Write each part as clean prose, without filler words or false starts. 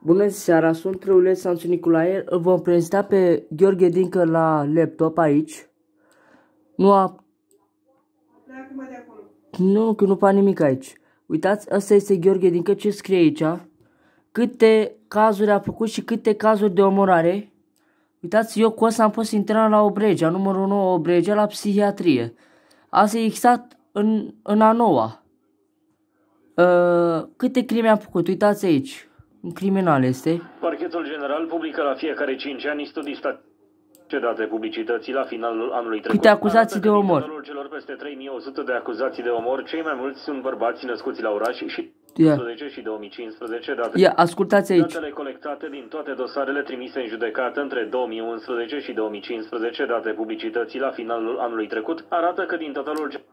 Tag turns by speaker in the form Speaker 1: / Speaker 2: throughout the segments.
Speaker 1: Bună seara, sunt Trăuleț Sanțu Nicolae. Îl vom prezenta pe Gheorghe Dincă la laptop aici. Nu, că nu pa nimic aici. Uitați, ăsta este Gheorghe Dincă, ce scrie aici. Câte cazuri a făcut și câte cazuri de omorare. Uitați, eu cu ăsta am fost internat la Obregea, numărul 9 Obregea, la psihiatrie. Asta e exact în a noua. Câte crime am făcut? Uitați aici. Un criminal este.
Speaker 2: Parchetul General publică la fiecare 5 ani studii date publicității la finalul anului trecut.
Speaker 1: Câte acuzații de omor?
Speaker 2: În celor peste 3100 de acuzații de omor, cei mai mulți sunt bărbați născuți la oraș și 2011 și 2015
Speaker 1: ascultați aici.
Speaker 2: Datele colectate din toate dosarele trimise în judecată între 2011 și 2015, date publicității la finalul anului trecut, arată că din totalul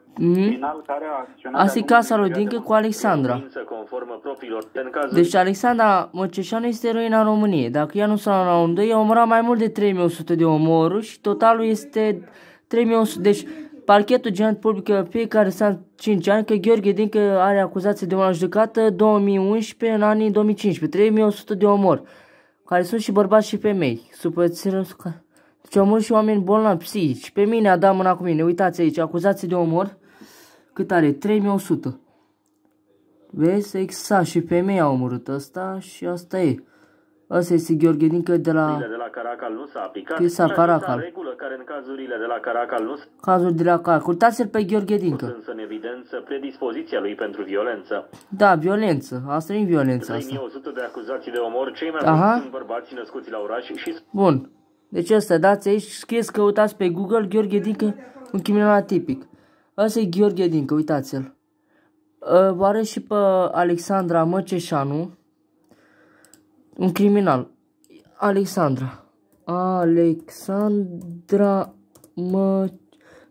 Speaker 1: asta e casa lui Dincă cu Alexandra. Deci Alexandra Măceșanu este eroina României. Dacă ea nu s-a la un 2, a omorat mai mult de 3100 de omoruri și totalul este 3100. Deci parchetul general publică fiecare stat 5 ani că Gheorghe Dincă are acuzații de omor judecată 2011 în anii 2015. 3100 de omori, care sunt și bărbați și femei. Deci omor și oameni bolnavi psihici. Pe mine a dat mâna cu mine. Uitați aici, acuzații de omor. Cât are? 3100. Vezi? Exact. Și femei au omorât ăsta și asta e. Asta este Gheorghe Dincă de la
Speaker 2: Caracal nu s-a aplicat.
Speaker 1: Caracal.
Speaker 2: Regulă care în cazurile de la Caracal nu
Speaker 1: cazuri de la Caracal. Uitați-l pe Gheorghe Dincă.
Speaker 2: Însă în evidență predispoziția lui pentru violență.
Speaker 1: Da, violență. Asta e violență.
Speaker 2: 3100 de acuzații de omor, cei mai mulți sunt bărbați născuți la oraș și...
Speaker 1: Bun. Deci ăsta, dați aici, scrieți, căutați pe Google Gheorghe Dincă, un criminal atipic. Ăsta e Gheorghe Dincă, uitați-l. Vă arăt și pe Alexandra Măceșanu, un criminal. Alexandra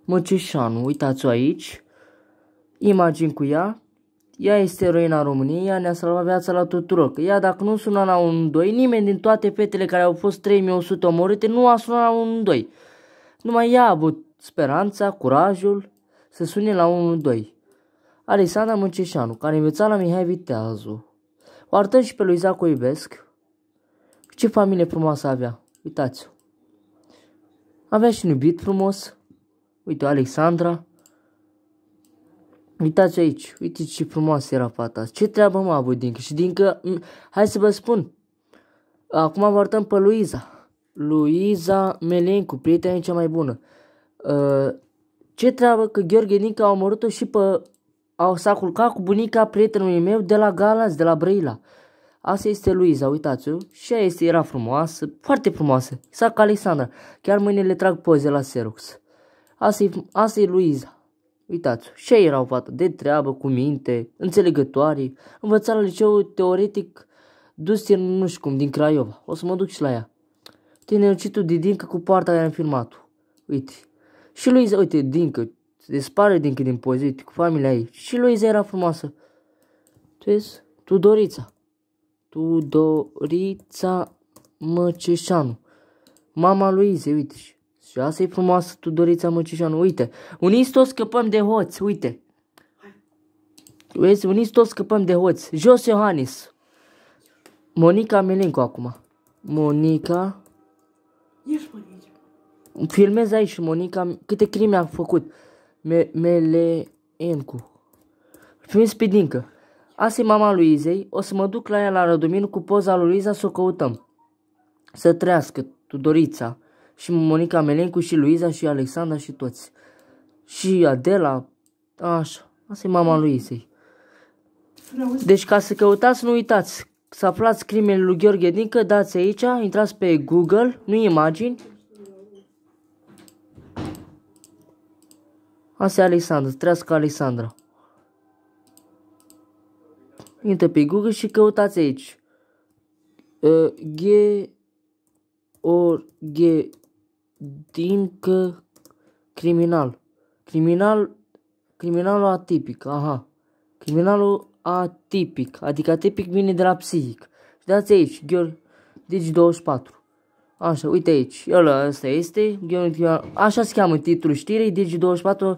Speaker 1: Măceșanu, uitați-o aici. Imagini cu ea. Ea este eroina României, ea ne-a salvat viața la tuturor. Că ea dacă nu suna la 112, nimeni din toate fetele care au fost 3100 omorâte nu a sunat la 112. Numai ea a avut speranța, curajul să sune la 112. Alexandra Măceșanu, care învăța la Mihai Viteazu. O arătăm și pe Luiza Coibesc. Ce familie frumoasă avea. Uitați-o. Avea și un iubit frumos. Uite, Alexandra. Uitați aici. Uite ce frumoasă era fata. Ce treabă m-a avut Dincă? Și Dincă, hai să vă spun. Acum vă arătăm pe Luiza. Luiza Melencu, prietena cea mai bună. Ce treabă că Gheorghe Dincă a omorât-o și pe... S-a culcat cu bunica prietenului meu de la Galați, de la Brăila. Asta este Luiza, uitați-o. Și ea era frumoasă, foarte frumoasă. Exact ca Alexandra. Chiar mâine le trag poze la Xerox. Asta e Luiza. Uitați-o. Și ea era o fată de treabă, cu minte, înțelegătoare. Învăța la liceu teoretic dus nu știu cum, din Craiova. O să mă duc și la ea. Tinericitul de Dincă cu poarta care am filmat-o. Uite. Și Luiza, uite, Dincă. Se dispare Dincă din poze, uite, cu familia ei. Și Luiza era frumoasă. Vezi? Tudorița Măceșanu. Mama Luizei, uite. Și asta e frumoasă, Tudorița Măceșanu. Uite, uniți toți scăpăm de hoți, uite. Vezi, uniți toți scăpăm de hoți. Jos Iohannis. Monica Melencu acum. Monica. Filmez aici, Monica. Câte crime a făcut. Melencu. Filmez pe Dincă. Asta e mama Luizei. O să mă duc la ea la Rădumin cu poza lui Luiza să o căutăm. Să trăiască Tudorița și Monica Melencu și Luiza și Alexandra și toți. Și Adela. Așa. Asta e mama Luizei. Deci ca să căutați, nu uitați. Să aflați crimele lui Gheorghe Dincă, dați aici, intrați pe Google, nu imagini. Asta e Alexandra, trăiască Alexandra. Intră pe Google și căutați aici. Gheorghe Dincă criminal. Criminalul atipic. Aha. Criminalul atipic. Adică atipic vine de la psihic. Și dați aici. Digi24. Așa, uite aici. Ăsta este. Așa se cheamă titlul știrii. Digi24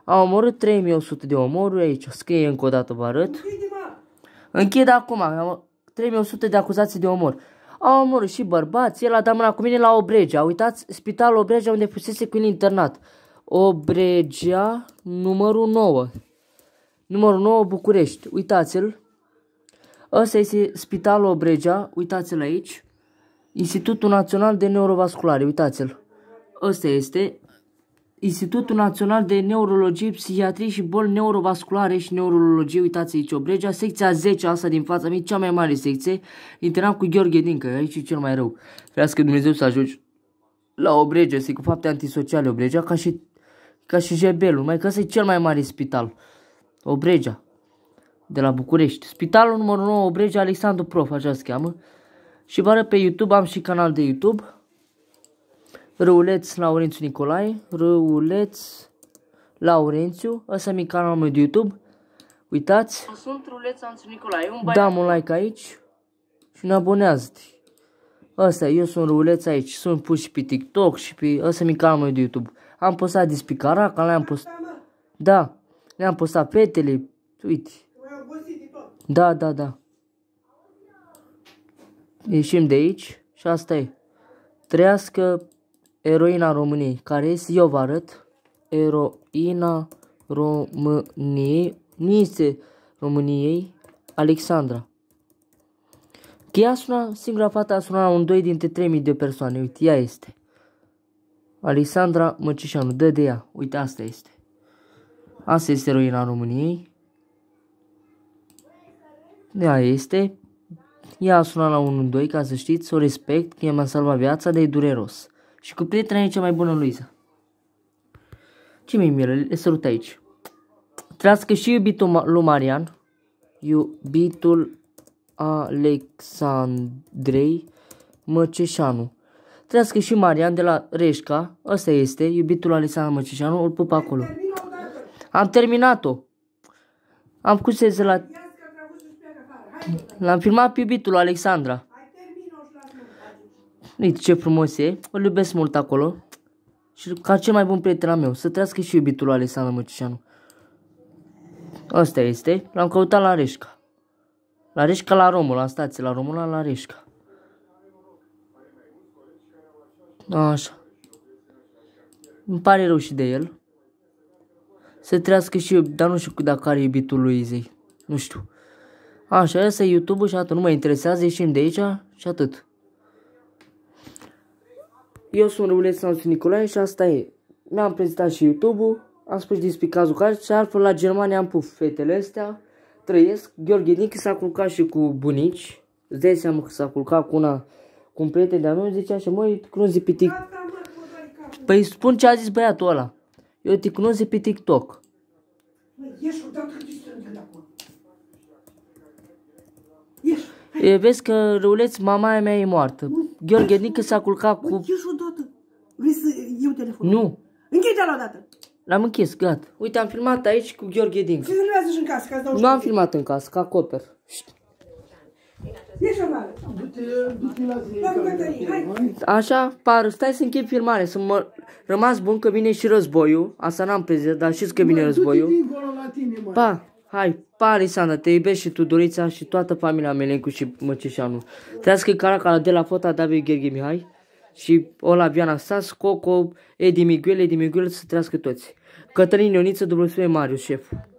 Speaker 1: a omorât 3100 de omoruri aici. Scrie încă o dată, vă arăt. Închid acum. 3100 de acuzații de omor. Au omorât și bărbați. El a dat mâna cu mine la Obregea. Uitați, spitalul Obregea unde fusese cu el internat. Obregea, numărul 9. Numărul 9, București. Uitați-l. Ăsta este spitalul Obregea. Uitați-l aici. Institutul Național de Neurovasculare. Uitați-l. Ăsta este Institutul Național de Neurologie, Psihiatrie și Boli Neurovasculare și Neurologie. Uitați aici Obregea. Secția 10, asta din fața mea, cea mai mare secție. Internat cu Gheorghe Dincă. Aici e cel mai rău. Ferească Dumnezeu să ajungi la Obregea. Este cu fapte antisociale Obregea. Ca și Jebelul. Numai că ăsta e cel mai mare spital. Obregea. De la București. Spitalul numărul 9 Obregea, Alexandru Prof. Așa se cheamă. Și vă arăt pe YouTube. Am și canal de YouTube. Răuleț Laurențiu Nicolae. Răuleț Laurențiu. Ăsta mi canalul meu de YouTube. Uitați. Sunt Răuleț Laurențiu Nicolae. Dăm un like aici. Și ne abonează-te. Ăsta, eu sunt Răuleț aici. Sunt pus și pe TikTok și pe... Ăsta mi canalul meu de YouTube. Am postat despre Caracal. Le-am postat. Da. Le-am postat fetele. Uite. Da. Ieșim de aici. Și asta e. Trăiască eroina României. Care este? Eu vă arăt. Eroina României. Nu este României. Alexandra. Că ea suna, singura fată a sunat la un 2 dintre 3000 de persoane. Uite, ea este. Alexandra Măcișanu. Dă de ea. Uite, asta este. Asta este eroina României. Ea este. Ea a sunat la 112, ca să știți, o respect, că mi-a salvat viața, dar e dureros. Și cu prietena e cea mai bună, Luiza. Ce mi-e milă? Le sărut aici. Trească și iubitul lui Marian. Iubitul Alexandrei Măceșanu. Trească și Marian de la Reșca. Ăsta este, iubitul Alexandru Măceșanu, îl pup acolo. Am terminat-o. Am pus la... L-am filmat pe iubitul Alexandra. Uite ce frumos e. Îl iubesc mult acolo. Și ca cel mai bun prieten al meu. Să trăiască și iubitul Alexandru Măcișanu. Asta este. L-am căutat la Reșca. La Reșca, la Romul. La stație, la Romul, la Reșca. Așa. Îmi pare rău și de el. Să trăiască și eu. Dar nu știu dacă are iubitul lui Izei. Nu știu. Așa, ăsta e YouTube-ul și atât. Nu mă interesează, ieșim de aici și atât. Eu sunt Răuleț Laurențiu Nicolae și asta e. Mi-am prezentat și YouTube-ul. Am spus despre cazul care și altfel la Germania am pus fetele astea. Trăiesc. Gheorghe Dincă s-a culcat și cu bunici. Îți dai seama că s-a culcat cu un prieten de-a meu. Zicea așa, măi, te cunosc de pe TikTok. Păi spun ce a zis băiatul ăla. Eu te cunosc de pe TikTok. Vezi că Răuleț, mama mea e moartă. Gheorghe Dincă s-a culcat cu...
Speaker 3: Ieși odată. Vrei să iau telefonul?
Speaker 1: Nu.
Speaker 3: Închide-l odată.
Speaker 1: L-am închis, gata. Uite, am filmat aici cu Gheorghe Dincă.
Speaker 3: Se filmează și în casă, ca să dau.
Speaker 1: Nu am filmat în casă, că acoper.
Speaker 3: Ieși afară. Du-te la zi.
Speaker 1: Așa, par, stai să închei filmare, să mă rămas bun că vine și războiul. Asta n-am prezent, dar știți că vine războiul. Pa, hai, pa, Alexandra, te iubesc și tu, Dorița și toată familia Melencu și Măceșanu. Trească Caracal de la Fota David Gheorghe Mihai și Ola Viana Stas, Coco, Edi Miguel, să trească toți. Cătălin Ioniță, W. Marius, șeful.